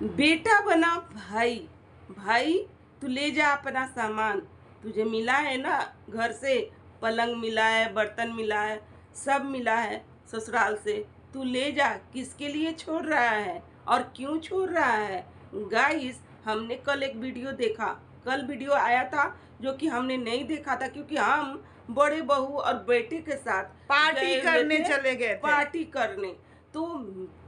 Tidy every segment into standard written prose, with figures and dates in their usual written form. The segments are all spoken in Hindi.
बेटा बना भाई। भाई तू ले जा अपना सामान, तुझे मिला है ना घर से, पलंग मिला है, बर्तन मिला है, सब मिला है ससुराल से। तू ले जा। किसके लिए छोड़ रहा है और क्यों छोड़ रहा है? गाइस, हमने कल एक वीडियो देखा, कल वीडियो आया था जो कि हमने नहीं देखा था क्योंकि हम बड़े बहू और बेटे के साथ पार्टी करने चले गए थे। पार्टी करने। तो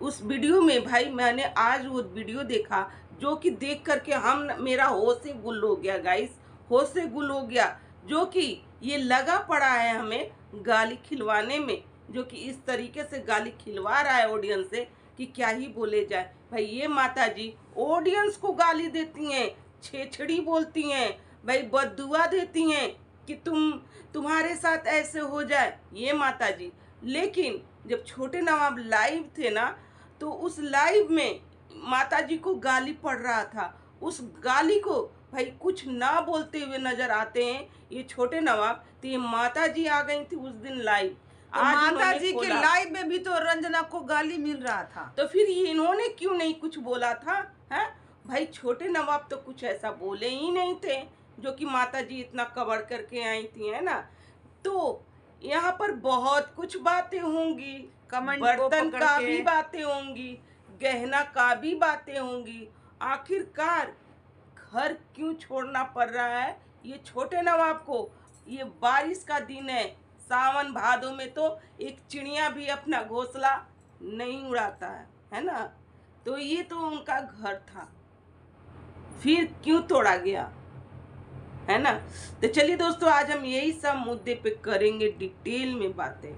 उस वीडियो में भाई मैंने आज वो वीडियो देखा जो कि देख करके मेरा होश से गुल हो गया गाइस, होश से गुल हो गया। जो कि ये लगा पड़ा है हमें गाली खिलवाने में, जो कि इस तरीके से गाली खिलवा रहा है ऑडियंस से कि क्या ही बोले जाए। भाई ये माता जी ऑडियंस को गाली देती हैं, छेछड़ी बोलती हैं, भाई बद्दुआ देती हैं कि तुम्हारे साथ ऐसे हो जाए ये माता जी। लेकिन जब छोटे नवाब लाइव थे ना, तो उस लाइव में माता जी को गाली पड़ रहा था। उस गाली को भाई कुछ ना बोलते हुए नजर आते हैं ये छोटे नवाब। तो ये माता जी आ गई थी उस दिन लाइव। तो माता जी के लाइव में भी तो रंजना को गाली मिल रहा था, तो फिर ये इन्होंने क्यों नहीं कुछ बोला था? है भाई, छोटे नवाब तो कुछ ऐसा बोले ही नहीं थे जो कि माता जी इतना कवर करके आई थी, है ना। तो यहाँ पर बहुत कुछ बातें होंगी, बर्तन का भी बातें होंगी, गहना का भी बातें होंगी। आखिरकार घर क्यों छोड़ना पड़ रहा है ये छोटे नवाब को? ये बारिश का दिन है, सावन भादों में तो एक चिड़िया भी अपना घोंसला नहीं उड़ाता है ना। तो ये तो उनका घर था, फिर क्यों तोड़ा गया, है ना। तो चलिए दोस्तों, आज हम यही सब मुद्दे पे करेंगे डिटेल में बातें।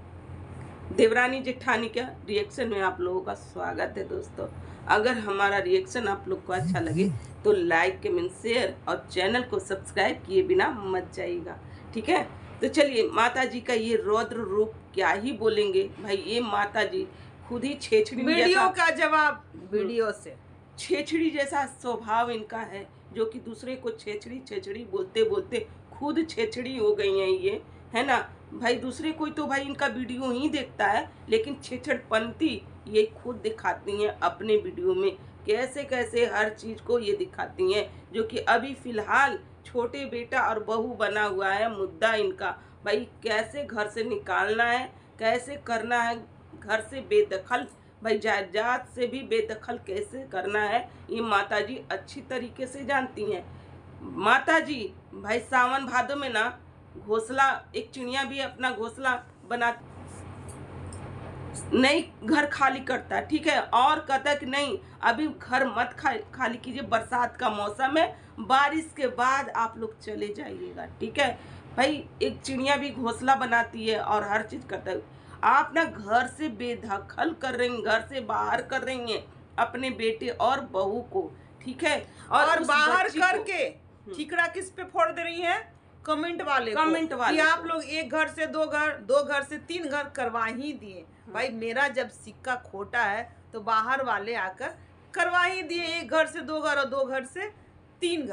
देवरानी जेठानी का रिएक्शन में आप लोगों का स्वागत है दोस्तों। अगर हमारा रिएक्शन आप लोग को अच्छा लगे तो लाइक कमेंट शेयर और चैनल को सब्सक्राइब किए बिना मत जाइएगा, ठीक है। तो चलिए, माता जी का ये रौद्र रूप क्या ही बोलेंगे। भाई ये माता जी खुद ही छेछड़ी वीडियो का जवाब वीडियो से, छेछड़ी जैसा स्वभाव इनका है, जो कि दूसरे को छेछड़ी छेछड़ी बोलते बोलते खुद छेछड़ी हो गई हैं ये, है ना। भाई दूसरे कोई तो भाई इनका वीडियो ही देखता है, लेकिन छेछड़पंती ये खुद दिखाती हैं अपने वीडियो में। कैसे कैसे हर चीज को ये दिखाती हैं, जो कि अभी फिलहाल छोटे बेटा और बहू बना हुआ है मुद्दा इनका। भाई कैसे घर से निकालना है, कैसे करना है, घर से बेदखल, भाई जायदाद से भी बेदखल कैसे करना है, ये माता जी अच्छी तरीके से जानती हैं। माता जी भाई सावन भादों में ना घोंसला, एक चिड़िया भी अपना घोंसला बना नहीं घर खाली करता है, ठीक है। और कहता कि नहीं अभी घर मत खाली कीजिए, बरसात का मौसम है, बारिश के बाद आप लोग चले जाइएगा, ठीक है। भाई एक चिड़िया भी घोंसला बनाती है और हर चीज करता है। आप ना घर से बेदखल कर रही हैं, घर से बाहर कर रही हैं अपने बेटे और बहू को, ठीक है। और बाहर करके ठिकरा किस पे फोड़ दे रही है? कमेंट वाले कि आप लोग एक घर से दो घर से 3 घर करवा ही दिए। भाई मेरा जब सिक्का खोटा है तो बाहर वाले आकर करवा ही दिए, एक घर से 2 घर और 2 घर से 3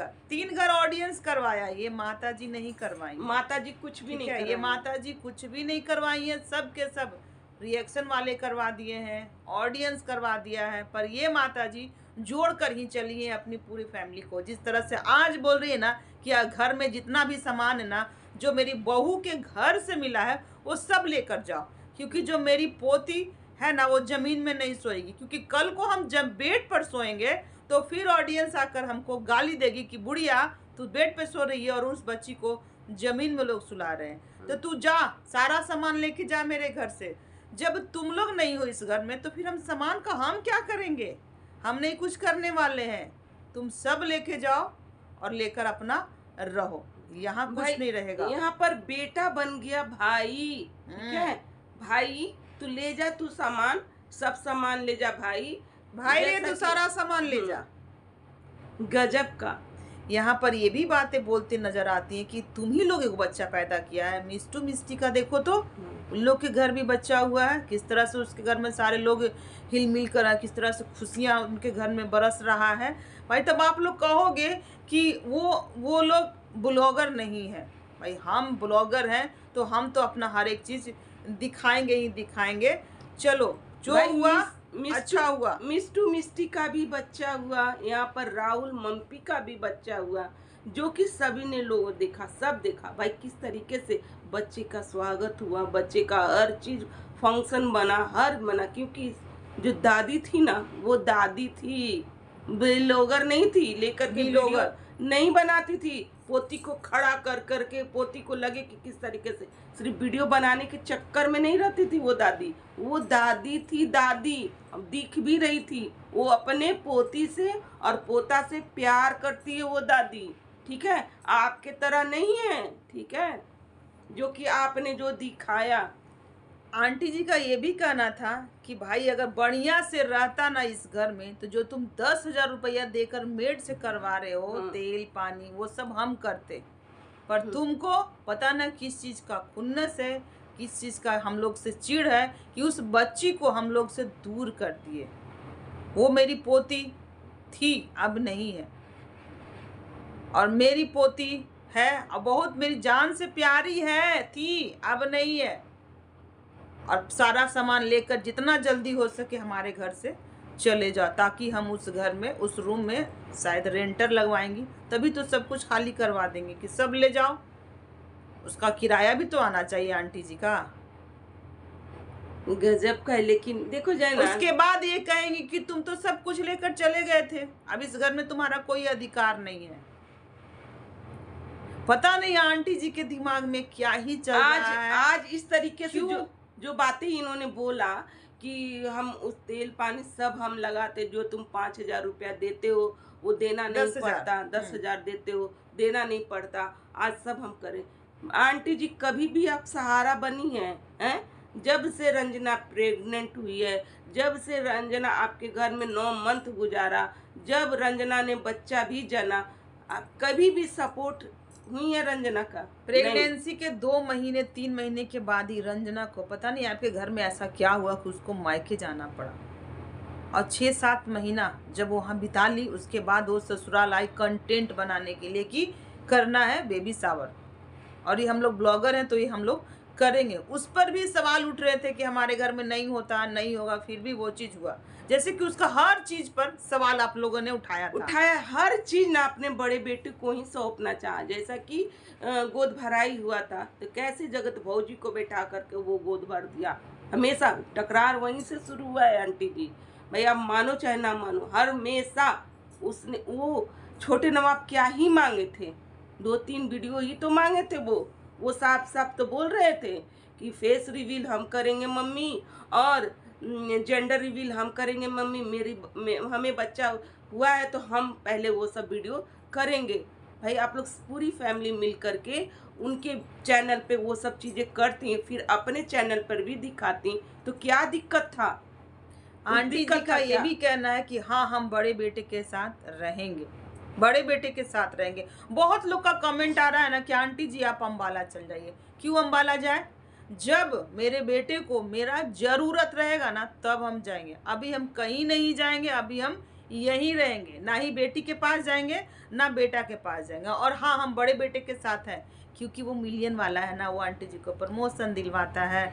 घर ऑडियंस करवाया। ये माता जी नहीं करवाई, माता जी कुछ भी नहीं है, ये माता जी कुछ भी नहीं करवाई है। सब के सब रिएक्शन वाले करवा दिए हैं, ऑडियंस करवा दिया है, पर ये माता जी जोड़ कर ही चली है अपनी पूरी फैमिली को। जिस तरह से आज बोल रही है ना कि घर में जितना भी सामान है ना जो मेरी बहू के घर से मिला है वो सब लेकर जाओ, क्योंकि जो मेरी पोती है ना वो जमीन में नहीं सोएगी। क्योंकि कल को हम जब बेड पर सोएंगे तो फिर ऑडियंस आकर हमको गाली देगी कि बुढ़िया तू बेड पे सो रही है और उस बच्ची को जमीन में लोग सुला रहे हैं। तो तू जा, सारा सामान लेके जा मेरे घर से। जब तुम लोग नहीं हो इस घर में तो फिर हम सामान का हम क्या करेंगे? हम नहीं कुछ करने वाले हैं। तुम सब लेके जाओ और लेकर अपना रहो, यहाँ कुछ नहीं रहेगा। यहाँ पर बेटा बन गया भाई, ठीक है। भाई तू ले जा, तू सामान, सब सामान ले जा भाई। भाई ले तू सारा सामान ले जा। गजब का। यहाँ पर ये भी बातें बोलते नजर आती हैं कि तुम ही लोग एक बच्चा पैदा किया है। मिस्टू मिस्टी का देखो तो उन लोग के घर भी बच्चा हुआ है, किस तरह से उसके घर में सारे लोग हिल मिल कर, किस तरह से खुशियाँ उनके घर में बरस रहा है। भाई तब आप लोग कहोगे कि वो लोग ब्लॉगर नहीं है। भाई हम ब्लॉगर हैं तो हम तो अपना हर एक चीज़ दिखाएंगे ही दिखाएंगे। चलो जो हुआ अच्छा हुआ। मिस्टू मिस्टी का भी बच्चा हुआ, यहाँ पर राहुल मम्पी का भी बच्चा हुआ, जो कि सभी ने लोग देखा, सब देखा भाई किस तरीके से बच्चे का स्वागत हुआ, बच्चे का हर चीज फंक्शन बना, हर बना, क्योंकि जो दादी थी ना वो दादी थी, ब्लॉगर नहीं थी, लेकर के वीडियो ब्लॉगर। नहीं बनाती थी, पोती को खड़ा कर करके, पोती को लगे कि किस तरीके से, सिर्फ वीडियो बनाने के चक्कर में नहीं रहती थी वो दादी थी दादी। अब दिख भी रही थी, वो अपने पोती से और पोता से प्यार करती है वो दादी, ठीक है, आपके तरह नहीं है, ठीक है, जो कि आपने जो दिखाया। आंटी जी का ये भी कहना था कि भाई अगर बढ़िया से रहता ना इस घर में, तो जो तुम 10,000 रुपया देकर मेड से करवा रहे हो, तेल पानी वो सब हम करते, पर तुमको पता ना किस चीज का खुन्नस है, किस चीज का हम लोग से चिढ़ है कि उस बच्ची को हम लोग से दूर कर दिए। वो मेरी पोती थी, अब नहीं है, और मेरी पोती है और बहुत मेरी जान से प्यारी है, थी, अब नहीं है। और सारा सामान लेकर जितना जल्दी हो सके हमारे घर से चले जाओ, ताकि हम उस घर में, उस रूम में शायद रेंटर लगवाएंगी, तभी तो सब कुछ खाली करवा देंगे कि सब ले जाओ। उसका किराया भी तो आना चाहिए आंटी जी का। गजब का है, लेकिन देखो जाए ना, उसके बाद ये कहेंगी कि तुम तो सब कुछ लेकर चले गए थे, अब इस घर में तुम्हारा कोई अधिकार नहीं है। पता नहीं आंटी जी के दिमाग में क्या ही चल रहा है। आज इस तरीके से जो बातें इन्होंने बोला कि हम उस तेल पानी सब हम लगाते, जो तुम 5,000 रुपया देते हो वो देना नहीं पड़ता, 10,000 देते हो देना नहीं पड़ता, आज सब हम करें। आंटी जी कभी भी आप सहारा बनी हैं? जब से रंजना प्रेग्नेंट हुई है, जब से रंजना आपके घर में 9 मंथ गुजारा, जब रंजना ने बच्चा भी जना, आप कभी भी सपोर्ट हुई है रंजना का? प्रेगनेंसी के 2 महीने 3 महीने के बाद ही रंजना को पता नहीं आपके घर में ऐसा क्या हुआ कि उसको मायके जाना पड़ा, और 6-7 महीना जब वहाँ बिता ली, उसके बाद वो ससुराल आई कंटेंट बनाने के लिए कि करना है बेबी शावर, और ये हम लोग ब्लॉगर हैं तो ये हम लोग करेंगे। उस पर भी सवाल उठ रहे थे कि हमारे घर में नहीं होता, नहीं होगा, फिर भी वो चीज़ हुआ। जैसे कि उसका हर चीज पर सवाल आप लोगों ने उठाया हर चीज ना अपने बड़े बेटे को ही सौंपना चाहा। जैसा कि गोद भराई हुआ था, तो कैसे जगत भौजी को बैठा करके वो गोद भर दिया। हमेशा टकरार वहीं से शुरू हुआ है आंटी जी, भाई आप मानो चाहे ना मानो, हर हमेशा उसने, वो छोटे नवाब क्या ही मांगे थे, 2-3 वीडियो ही तो मांगे थे। वो साफ साफ तो बोल रहे थे कि फेस रिवील हम करेंगे मम्मी, और जेंडर रिवील हम करेंगे मम्मी, हमें बच्चा हुआ है तो हम पहले वो सब वीडियो करेंगे। भाई आप लोग पूरी फैमिली मिल करके उनके चैनल पे वो सब चीज़ें करती हैं, फिर अपने चैनल पर भी दिखाती, तो क्या दिक्कत था? आंटी जी का ये भी कहना है कि हाँ हम बड़े बेटे के साथ रहेंगे, बड़े बेटे के साथ रहेंगे। बहुत लोग का कमेंट आ रहा है ना कि आंटी जी आप अम्बाला चल जाइए। क्यों अम्बाला जाए? जब मेरे बेटे को मेरा जरूरत रहेगा ना तब हम जाएंगे, अभी हम कहीं नहीं जाएंगे, अभी हम यहीं रहेंगे, ना ही बेटी के पास जाएंगे ना बेटा के पास जाएंगे। और हाँ हम बड़े बेटे के साथ हैं क्योंकि वो मिलियन वाला है ना, वो आंटी जी को प्रमोशन दिलवाता है।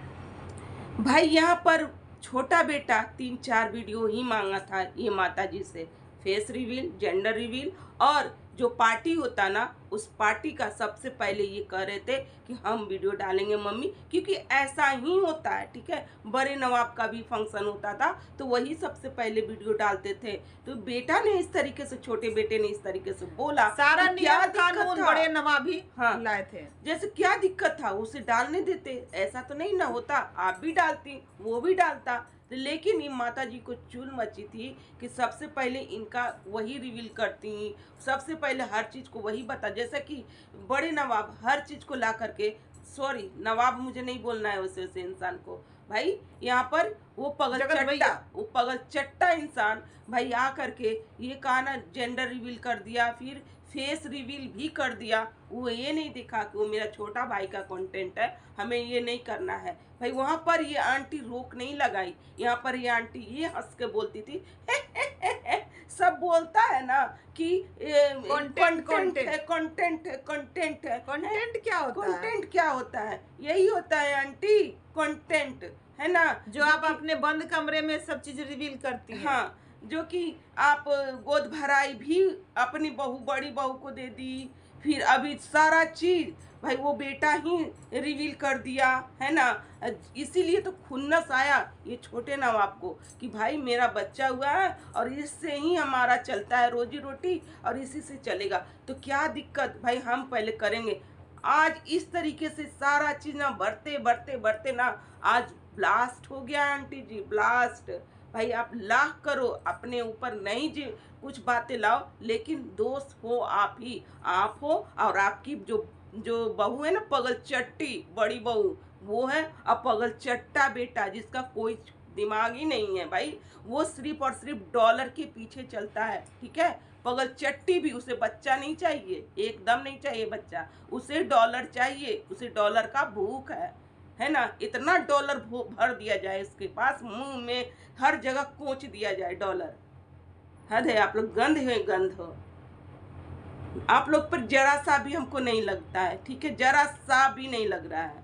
भाई यहाँ पर छोटा बेटा 3-4 वीडियो ही मांगा था ये माता जी से, फेस रिवील, जेंडर रिवील, और जो पार्टी होता ना उस पार्टी का सबसे पहले ये कह रहे थे कि हम वीडियो डालेंगे मम्मी, क्योंकि ऐसा ही होता है, ठीक है। बड़े नवाब का भी फंक्शन होता था तो वही सबसे पहले वीडियो डालते थे। तो बेटा ने इस तरीके से, छोटे बेटे ने इस तरीके से बोला, सारा तो क्या कानून बड़े नवाब ही लाए थे। जैसे क्या दिक्कत था, उसे डालने देते, ऐसा तो नहीं ना होता, आप भी डालती वो भी डालता। लेकिन ये माता जी को चूल मची थी कि सबसे पहले इनका वही रिवील करती, सबसे पहले हर चीज़ को वही बता। जैसा कि बड़े नवाब हर चीज़ को ला करके, सॉरी नवाब मुझे नहीं बोलना है वैसे वैसे इंसान को, भाई यहाँ पर वो पगल चट्टा इंसान भाई आ करके ये कहा ना जेंडर रिवील कर दिया, फिर फेस रिवील भी कर दिया। वो ये नहीं दिखा कि वो मेरा छोटा भाई का कंटेंट है, हमें ये नहीं करना है। भाई वहाँ पर ये आंटी रोक नहीं लगाई, यहाँ पर ये आंटी ये हंस के बोलती थी सब बोलता है ना कि Content, कंटेंट है, content। कंटेंट है, कंटेंट है। कंटेंट क्या होता है? कंटेंट क्या होता है? यही होता है आंटी, कंटेंट, है ना? जो आप अपने बंद कमरे में सब चीज रिवील करती हैं। हाँ, जो कि आप गोद भराई भी अपनी बहू, बड़ी बहू को दे दी, फिर अभी सारा चीज भाई वो बेटा ही रिवील कर दिया, है ना? इसीलिए तो खुन्नस आया ये छोटे नवाब को कि भाई मेरा बच्चा हुआ है और इससे ही हमारा चलता है रोजी रोटी और इसी से चलेगा, तो क्या दिक्कत भाई, हम पहले करेंगे। आज इस तरीके से सारा चीज ना बढ़ते बढ़ते बढ़ते ना आज ब्लास्ट हो गया आंटी जी, ब्लास्ट। भाई आप लाख करो अपने ऊपर नहीं जी कुछ बातें लाओ, लेकिन दोस्त हो आप ही, आप हो और आपकी जो जो बहू है ना पगल चट्टी बड़ी बहू, वो है, और पगल चट्टा बेटा जिसका कोई दिमाग ही नहीं है भाई, वो सिर्फ और सिर्फ डॉलर के पीछे चलता है, ठीक है? पगल चट्टी भी, उसे बच्चा नहीं चाहिए, एकदम नहीं चाहिए बच्चा, उसे डॉलर चाहिए, उसे डॉलर का भूख है ना? इतना डॉलर भर दिया जाए उसके पास, मुंह में हर जगह कोच दिया जाए डॉलर। हद है, आप लोग गंध है, गंध हो आप लोग पर, जरा सा भी हमको नहीं लगता है, ठीक है? जरा सा भी नहीं लग रहा है।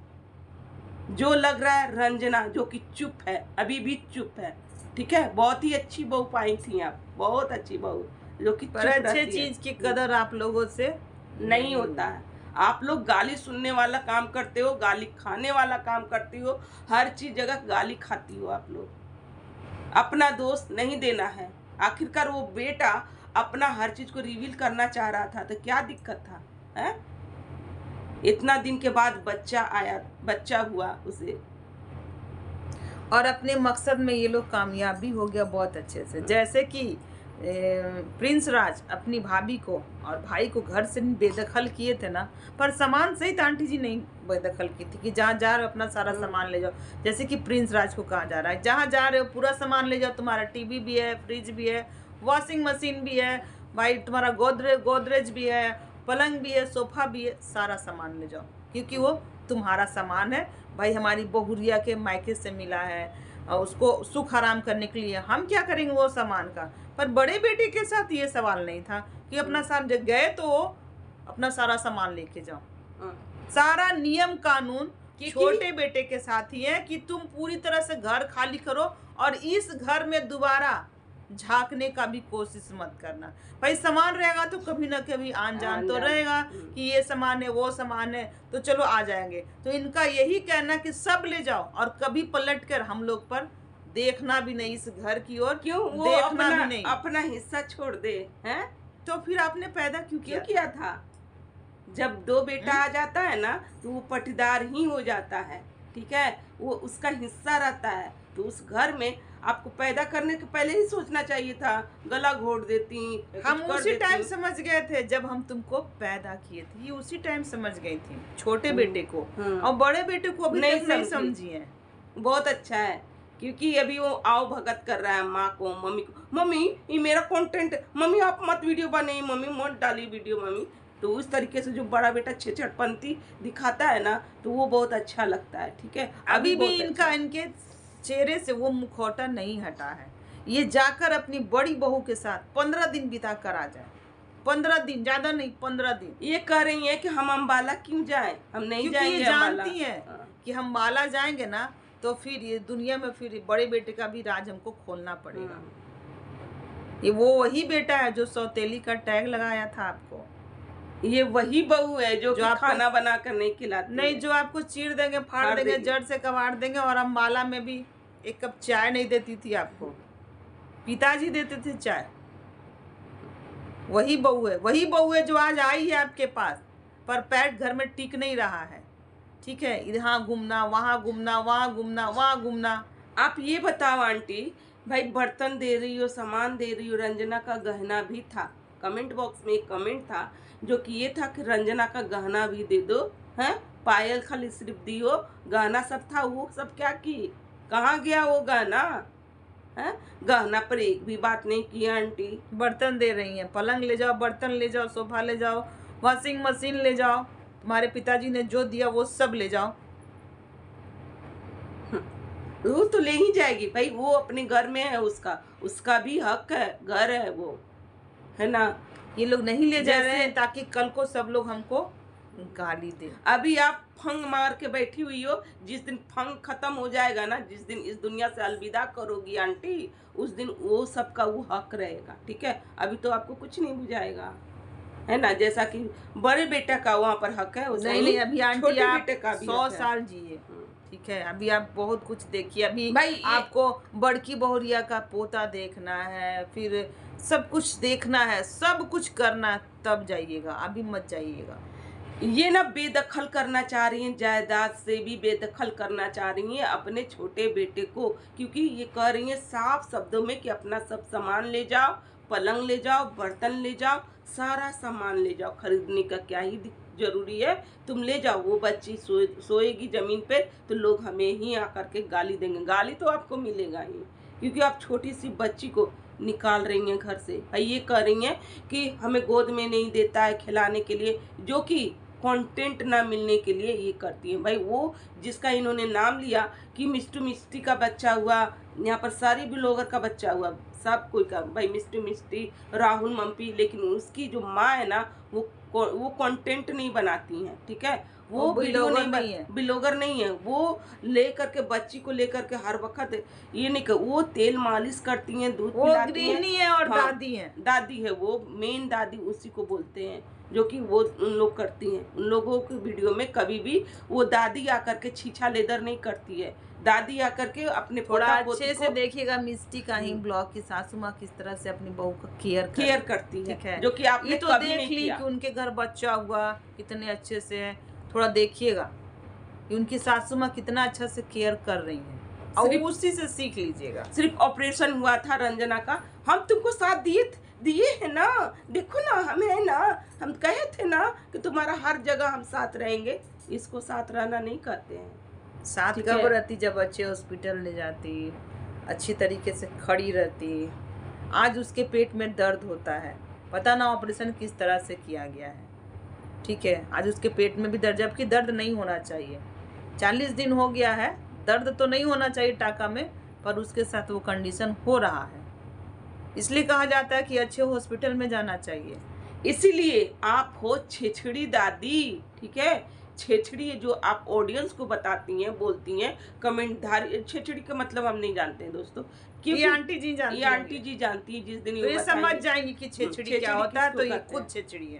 जो लग रहा है रंजना, जो कि चुप है, अभी भी चुप है, ठीक है? बहुत ही अच्छी बहू पाई थी आप, बहुत अच्छी बहू, जो कि पर अच्छे चीज की कदर आप लोगों से नहीं होता है। आप लोग गाली सुनने वाला काम करते हो, गाली खाने वाला काम करती हो, हर चीज जगह गाली खाती हो आप लोग। अपना दोस्त नहीं देना है। आखिरकार वो बेटा अपना हर चीज को रिवील करना चाह रहा था, तो क्या दिक्कत था, है? इतना दिन के बाद बच्चा आया, बच्चा हुआ उसे, और अपने मकसद में ये लोग कामयाब भी हो गया बहुत अच्छे से। जैसे कि प्रिंस राज अपनी भाभी को और भाई को घर से बेदखल किए थे ना, पर सामान सहित आंटी जी नहीं बेदखल की थी कि जहाँ जा रहे हो अपना सारा सामान ले जाओ। जैसे कि प्रिंस राज को कहा जा रहा है जहाँ जा रहे हो पूरा सामान ले जाओ, तुम्हारा टीवी भी है, फ्रिज भी है, वॉशिंग मशीन भी है, भाई तुम्हारा गोदरेज भी है, पलंग भी है, सोफा भी है, सारा सामान ले जाओ क्योंकि वो तुम्हारा सामान है। भाई हमारी बहुरिया के मायके से मिला है और उसको सुख आराम करने के लिए हम क्या करेंगे वो सामान का। पर बड़े बेटे के साथ ये सवाल नहीं था कि अपना सारा गए तो अपना सारा सामान लेके जाओ। सारा नियम कानून छोटे बेटे के साथ ही है कि तुम पूरी तरह से घर खाली करो और इस घर में दोबारा झांकने का भी कोशिश मत करना। भाई सामान रहेगा तो कभी ना कभी आन जान तो रहेगा कि ये सामान है वो सामान है तो चलो आ जाएंगे। तो इनका यही कहना कि सब ले जाओ और कभी पलट कर हम लोग पर देखना भी नहीं इस घर की ओर, क्यों वो देखना भी नहीं, अपना हिस्सा छोड़ दे, हैं? तो फिर आपने पैदा क्यों किया था? जब दो बेटा आ जाता है ना तो वो पटीदार ही हो जाता है, ठीक है? वो उसका हिस्सा रहता है, तो उस घर में आपको पैदा करने के पहले ही सोचना चाहिए था। गला घोट देती, हम उसी टाइम समझ गए थे जब हम तुमको पैदा किए थे, ये उसी टाइम समझ गई थी छोटे बेटे को, और बड़े बेटे को अभी तक नहीं समझी है। बहुत अच्छा है क्योंकि अभी वो आओ भगत कर रहा है माँ को, मम्मी को, मम्मी ये मेरा कंटेंट, मम्मी आप मत वीडियो बनाइए, मम्मी मत डाली वीडियो मम्मी। तो उस तरीके से जो बड़ा बेटा छेछड़पंती दिखाता है ना तो वो बहुत अच्छा लगता है, ठीक है? अभी भी इनका इनके चेहरे से वो मुखौटा नहीं हटा है। ये जाकर अपनी बड़ी बहू के साथ 15 दिन बिता कर आ जाए, 15 दिन, ज्यादा नहीं 15 दिन। ये कह रही है कि हम अम्बाला क्यों जाएं, हम नहीं जाएंगे। ये जानती है कि हम अम्बाला जाएंगे ना तो फिर ये दुनिया में फिर बड़े बेटे का भी राज हमको खोलना पड़ेगा। ये वो वही बेटा है जो सौतेली का टैग लगाया था आपको, ये वही बहू है जो खाना बना कर नहीं खिलाती नहीं, जो आपको चीर देंगे, फाड़ देंगे, जड़ से कबाड़ देंगे, और अम्बाला में भी एक कप चाय नहीं देती थी आपको, पिताजी देते थे चाय। वही बहू है जो आज आई है आपके पास, पर पैर घर में टिक नहीं रहा है, ठीक है? यहाँ घूमना, वहाँ घूमना, वहाँ घूमना, वहाँ घूमना। आप ये बताओ आंटी, भाई बर्तन दे रही हो, सामान दे रही हो, रंजना का गहना भी था। कमेंट बॉक्स में एक कमेंट था जो कि ये था कि रंजना का गहना भी दे दो, हैं? पायल खाली सिर्फ दियो, गहना सब था, वो सब क्या की, कहाँ गया वो गहना, है? गहना पर एक भी बात नहीं की आंटी। बर्तन दे रही हैं, पलंग ले जाओ, बर्तन ले जाओ, सोफा ले जाओ, वॉशिंग मशीन ले जाओ, तुम्हारे पिताजी ने जो दिया वो सब ले जाओ। वो तो ले ही जाएगी भाई, वो अपने घर में है, उसका भी हक है, घर है वो, है ना। ये लोग नहीं ले जा रहे जैसे हैं ताकि कल को सब लोग हमको गाली दे। अभी आप फंग मार के बैठी हुई हो, जिस दिन फंग खत्म हो जाएगा ना, जिस दिन इस दुनिया से अलविदा करोगी आंटी, उस दिन वो सबका वो हक रहेगा, ठीक है। अभी तो आपको कुछ नहीं बुझाएगा, है ना। जैसा कि बड़े बेटे का वहाँ पर हक है, नहीं नहीं, अभी आंटी छोटे आप बेटे का भी 100 हक है। साल जिए, ठीक है। अभी आप बहुत कुछ देखिए। अभी भाई आपको बड़की बहुरिया का पोता देखना है, फिर सब कुछ देखना है, सब कुछ करना है, तब जाइएगा, अभी मत जाइएगा। ये ना बेदखल करना चाह रही हैं, जायदाद से भी बेदखल करना चाह रही हैं अपने छोटे बेटे को, क्योंकि ये कह रही हैं साफ शब्दों में कि अपना सब सामान ले जाओ, पलंग ले जाओ, बर्तन ले जाओ, सारा सामान ले जाओ, खरीदने का क्या ही जरूरी है, तुम ले जाओ। वो बच्ची सोएगी जमीन पे तो लोग हमें ही आकर के गाली देंगे। गाली तो आपको मिलेगा ही, क्योंकि आप छोटी सी बच्ची को निकाल रही हैं घर से। भाई ये कह रही हैं कि हमें गोद में नहीं देता है खिलाने के लिए, जो कि कंटेंट ना मिलने के लिए ये करती है। भाई वो जिसका इन्होंने नाम लिया कि मिस्टू मिस्टी का बच्चा हुआ, यहाँ पर सारी ब्लॉगर का बच्चा हुआ, सब कोई का, भाई मिस्टू मिस्टी, राहुल मम्पी, लेकिन उसकी जो माँ है ना वो कंटेंट नहीं बनाती हैं, ठीक है। वो वीडियो नहीं है, ब्लॉगर नहीं है। वो लेकर के बच्ची को लेकर के हर वक्त ये नहीं कर, वो तेल मालिश करती हैं, दूध पिलाती हैं। गृहिणी है और हाँ, दादी है, दादी है, वो मेन दादी उसी को बोलते हैं, जो कि वो उन लोग करती हैं। उन लोगों के वीडियो में कभी भी वो दादी आकर के छीछा लेदर नहीं करती है। दादी आकर के अपने थोड़ा अच्छे से देखिएगा मिस्टी का ही ब्लॉग की सासू माँ किस तरह से अपनी बहू का केयर करती है, जो कि आपने तो कभी देख नहीं ली किया। कि उनके घर बच्चा हुआ कितने अच्छे से है, थोड़ा देखिएगा कि उनकी सासू माँ कितना अच्छा से केयर कर रही है, और उसी से सीख लीजिएगा। सिर्फ ऑपरेशन हुआ था रंजना का, हम तुमको साथ दिए है ना, देखो ना, हमें है ना, हम कहे थे ना कि तुम्हारा हर जगह हम साथ रहेंगे। इसको साथ रहना नहीं कहते हैं। साथ कब रहती, जब बच्चे हॉस्पिटल ले जाती, अच्छी तरीके से खड़ी रहती। आज उसके पेट में दर्द होता है, पता ना ऑपरेशन किस तरह से किया गया है, ठीक है। आज उसके पेट में भी दर्द, जबकि दर्द नहीं होना चाहिए। 40 दिन हो गया है, दर्द तो नहीं होना चाहिए टाका में, पर उसके साथ वो कंडीशन हो रहा है। इसलिए कहा जाता है कि अच्छे हॉस्पिटल में जाना चाहिए। इसीलिए आप हो छेछड़ी दादी, ठीक है। छेछड़ी जो आप ऑडियंस को बताती हैं, बोलती हैं, कमेंटधारी। छेछड़ी का मतलब हम नहीं जानते हैं दोस्तों, ये आंटी जी जानती ये आंटी जी जानती है। जिस दिन ये समझ जाएंगी कि छेछड़ी क्या होता है, तो ये खुद छेछड़ी है।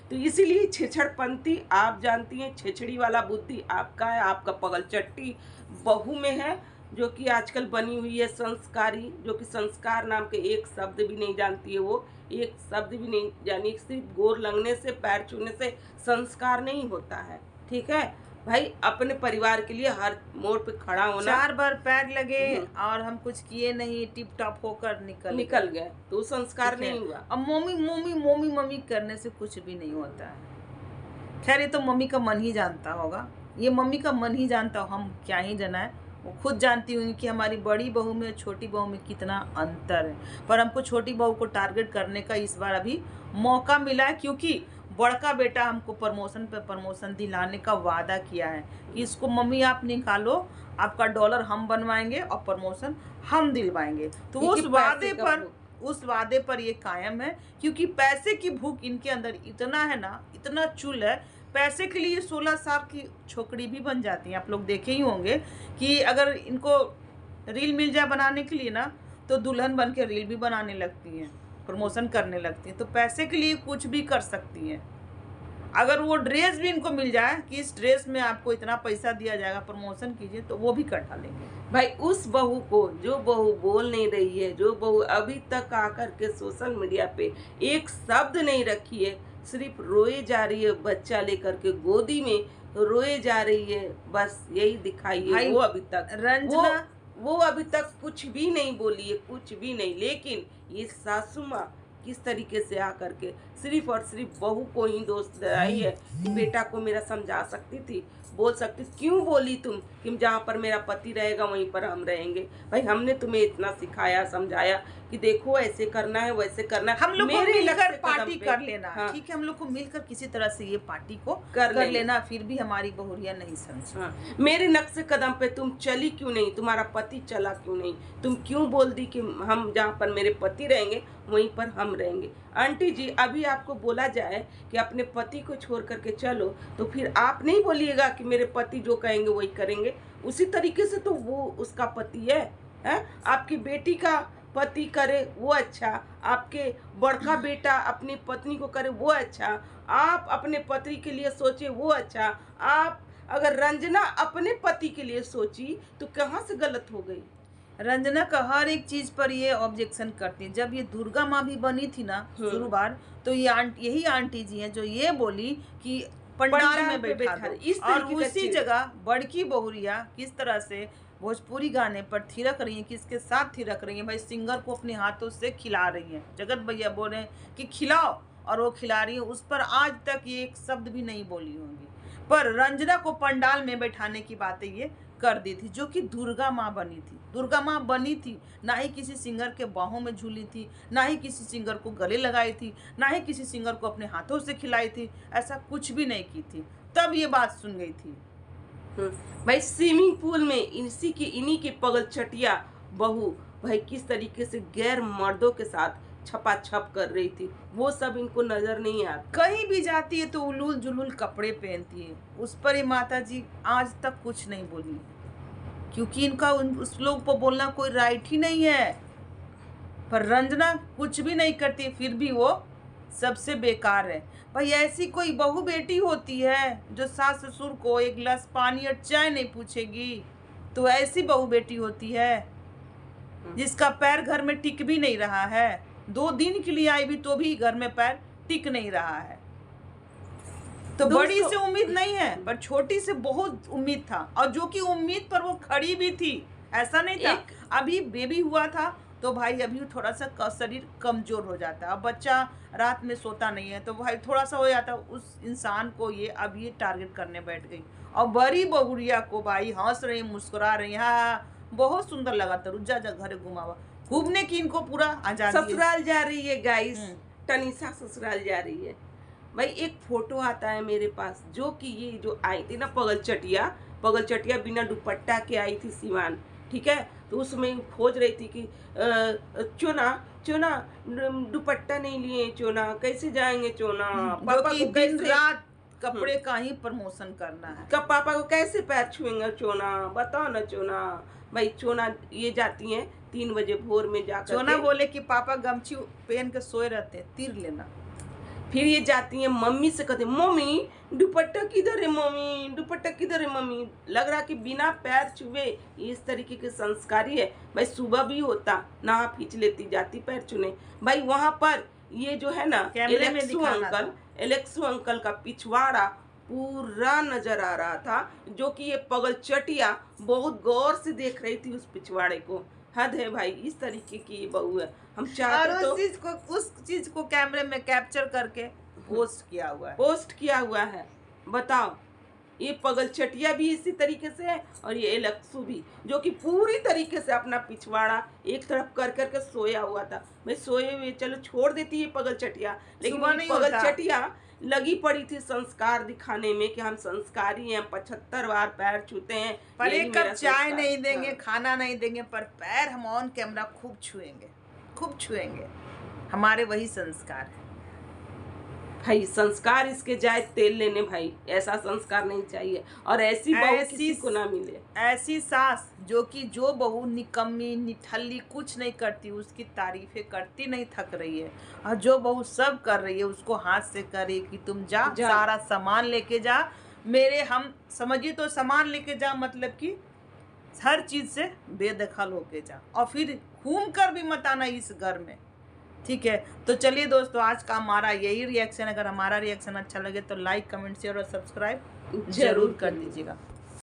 तो इसीलिए छेछड़पंथी आप जानती हैं, छेछड़ी वाला बुद्धि आपका है, आपका पगल चट्टी बहू में है, जो कि आजकल बनी हुई है संस्कारी, जो कि संस्कार नाम के एक शब्द भी नहीं जानती है। वो एक शब्द भी नहीं जानी, सिर्फ गोर लगने से, पैर छूने से संस्कार नहीं होता है, ठीक है। भाई अपने परिवार के लिए हर मोड़ पे खड़ा होना। 4 बार पैर लगे और हम कुछ किए नहीं, टिप टॉप होकर निकल गए, तो संस्कार नहीं हुआ। अब मम्मी करने से कुछ भी नहीं होता है। खैर ये तो मम्मी का मन ही जानता होगा, ये मम्मी का मन ही जानता हो, हम क्या ही जाना है। वो खुद जानती होंगी कि हमारी बड़ी बहू में छोटी बहू में कितना अंतर है, पर हमको छोटी बहू को टारगेट करने का इस बार अभी मौका मिला है, क्योंकि बड़का बेटा हमको प्रमोशन पे प्रमोशन दिलाने का वादा किया है कि इसको मम्मी आप निकालो, आपका डॉलर हम बनवाएंगे और प्रमोशन हम दिलवाएंगे। तो उस वादे पर ये कायम है, क्योंकि पैसे की भूख इनके अंदर इतना है ना, इतना चुल है। पैसे के लिए 16 साल की छोकरी भी बन जाती हैं। आप लोग देखे ही होंगे कि अगर इनको रील मिल जाए बनाने के लिए ना, तो दुल्हन बन के रील भी बनाने लगती हैं, प्रमोशन करने लगती हैं। तो पैसे के लिए कुछ भी कर सकती हैं। अगर वो ड्रेस भी इनको मिल जाए कि इस ड्रेस में आपको इतना पैसा दिया जाएगा, प्रमोशन कीजिए, तो वो भी कर डालेंगे। भाई उस बहू को, जो बहू बोल नहीं रही है, जो बहू अभी तक आकर के सोशल मीडिया पे एक शब्द नहीं रखी है, सिर्फ रोए जा रही है, बच्चा लेकर के गोदी में रोए जा रही है, बस यही दिखाई है। वो अभी तक रंजना वो अभी तक कुछ भी नहीं बोली है, कुछ भी नहीं। लेकिन ये सासू माँ किस तरीके से आकर के सिर्फ और सिर्फ बहू को ही दोस्त लगाई है कि बेटा को मेरा समझा सकती थी, बोल सकती, क्यों बोली तुम कि जहाँ पर मेरा पति रहेगा वहीं पर हम रहेंगे? भाई हमने तुम्हें इतना सिखाया समझाया कि देखो ऐसे करना है वैसे करना है, हम लोग को मेरे मिलकर लक्ष्य कदम पार्टी पे। कर लेना। हाँ, ठीक है, हम लोग को मिलकर किसी तरह से ये पार्टी को कर कर लेना। लेना। फिर भी हमारी बहुरिया नहीं समझी। हाँ, मेरे नक्शे कदम पे तुम चली क्यों नहीं? तुम्हारा पति चला क्यों नहीं? तुम क्यों बोल दी कि हम जहाँ पर मेरे पति रहेंगे वहीं पर हम रहेंगे? आंटी जी, अभी आपको बोला जाए कि अपने पति को छोड़ करके चलो, तो फिर आप नहीं बोलिएगा कि मेरे पति जो कहेंगे वही करेंगे। उसी तरीके से तो वो उसका पति है? आपकी बेटी का पति करे वो अच्छा, आपके बड़का बेटा अपनी पत्नी को करे वो अच्छा, आप अपने पति के लिए सोचे वो अच्छा। आप अगर रंजना अपने पति के लिए सोची तो कहाँ से गलत हो गई? रंजना का हर एक चीज पर ये ऑब्जेक्शन करती है। जब ये दुर्गा माँ भी बनी थी ना शुरू बार, तो ये यही आंटी जी हैं जो ये बोली कि पंडाल में बैठा दो। इस और तरीके का उसी चीज। जगह बड़की बहुरिया किस तरह से भोजपुरी गाने पर थिरक रही हैं, किसके साथ थिरक रही हैं? भाई सिंगर को अपने हाथों से खिला रही हैं। जगत भैया बोल रहे हैं कि खिलाओ, और वो खिला रही है। उस पर आज तक ये एक शब्द भी नहीं बोली होंगी, पर रंजना को पंडाल में बैठाने की बातें ये कर दी थी, जो कि दुर्गा माँ बनी थी। दुर्गा माँ बनी थी, ना ही किसी सिंगर के बाहों में झूली थी, ना ही किसी सिंगर को गले लगाई थी, ना ही किसी सिंगर को अपने हाथों से खिलाई थी। ऐसा कुछ भी नहीं की थी। तब ये बात सुन गई थी। भाई स्विमिंग पूल में इन्हीं की पगल चटिया बहू भाई किस तरीके से गैर मर्दों के साथ छपाछप कर रही थी, वो सब इनको नजर नहीं आता। कहीं भी जाती है तो उलूल जुलूल कपड़े पहनती है। उस पर ये माता जी आज तक कुछ नहीं बोली है, क्योंकि इनका उस लोग को बोलना कोई राइट ही नहीं है। पर रंजना कुछ भी नहीं करती, फिर भी वो सबसे बेकार है। भाई ऐसी कोई बहू बेटी होती है जो सास ससुर को एक गिलास पानी और चाय नहीं पूछेगी, तो ऐसी बहू बेटी होती है जिसका पैर घर में टिक भी नहीं रहा है। 2 दिन के लिए आई भी तो भी घर में पैर टिक नहीं रहा है। तो बड़ी से उम्मीद नहीं है, पर छोटी से बहुत उम्मीद था, और जो कि उम्मीद पर वो खड़ी भी थी। ऐसा नहीं था अभी बेबी हुआ था तो भाई अभी थोड़ा सा शरीर कमजोर हो जाता है। अब बच्चा रात में सोता नहीं है तो भाई थोड़ा सा हो जाता। उस इंसान को ये अब ये टारगेट करने बैठ गई, और बड़ी बहुरिया को भाई हंस रही मुस्कुरा रही। हाँ, बहुत सुंदर लगा था। रुजा जा घर घुमावा घूमने की इनको पूरा आजादी है। ससुराल जा रही है गाइस, टनीसा ससुराल जा रही है। भाई एक फोटो आता है मेरे पास, जो कि ये जो आई थी ना पगल चटिया बिना दुपट्टा के आई थी सिवान, ठीक है? तो उसमें खोज रही थी कि चोना दुपट्टा नहीं लिए, चोना कैसे जाएंगे, चोना पापा को दिन रात कपड़े का ही प्रमोशन करना है। कब पापा को कैसे पैर छुएंगे, चोना बताओ ना चोना। भाई चोना ये जाती हैं 3 बजे भोर में जाकर चोना बोले कि पापा गमछी पहन के सोए रहते हैं, तीर लेना। फिर ये जाती हैं मम्मी से, कहते मम्मी दुपट्टा किधर है, मम्मी दुपट्टा किधर है मम्मी। लग रहा कि बिना पैर छुए इस तरीके के संस्कारी है। भाई सुबह भी होता नहा खींच लेती, जाती पैर छूने। भाई वहां पर ये जो है ना एलेक्सू अंकल का पिछवाड़ा पूरा नजर आ रहा था, जो कि ये पगल चटिया बहुत गौर से देख रही थी उस पिछवाड़े को। हद है भाई, इस तरीके की बहू है। हम चाहते तो उस चीज को कैमरे में कैप्चर करके पोस्ट किया हुआ है। बताओ, ये पगल चटिया भी इसी तरीके से है, और ये एलेक्सू भी, जो कि पूरी तरीके से अपना पिछवाड़ा एक तरफ कर करके सोया हुआ था। मैं सोए हुए चलो छोड़ देती है पगल चटिया, लेकिन पगल चटिया लगी पड़ी थी संस्कार दिखाने में कि हम संस्कारी हैं, 75 बार पैर छूते हैं। पर एक कप चाय नहीं देंगे, खाना नहीं देंगे, पर पैर हम ऑन कैमरा खूब छुएंगे। हमारे वही संस्कार है भाई। संस्कार इसके जाए तेल लेने भाई, ऐसा संस्कार नहीं चाहिए, और ऐसी बहू किसी को ना मिले। ऐसी सास जो बहू निकम्मी निठल्ली कुछ नहीं करती, उसकी तारीफें करती नहीं थक रही है, और जो बहू सब कर रही है उसको हाथ से करे कि तुम जा सारा सामान लेके जा मेरे, हम समझिए तो सामान लेके जा मतलब कि हर चीज से बेदखल होके जा, और फिर घूम कर भी मत आना इस घर में। ठीक है, तो चलिए दोस्तों, आज का हमारा यही रिएक्शन। अगर हमारा रिएक्शन अच्छा लगे तो लाइक कमेंट शेयर और सब्सक्राइब जरूर कर दीजिएगा।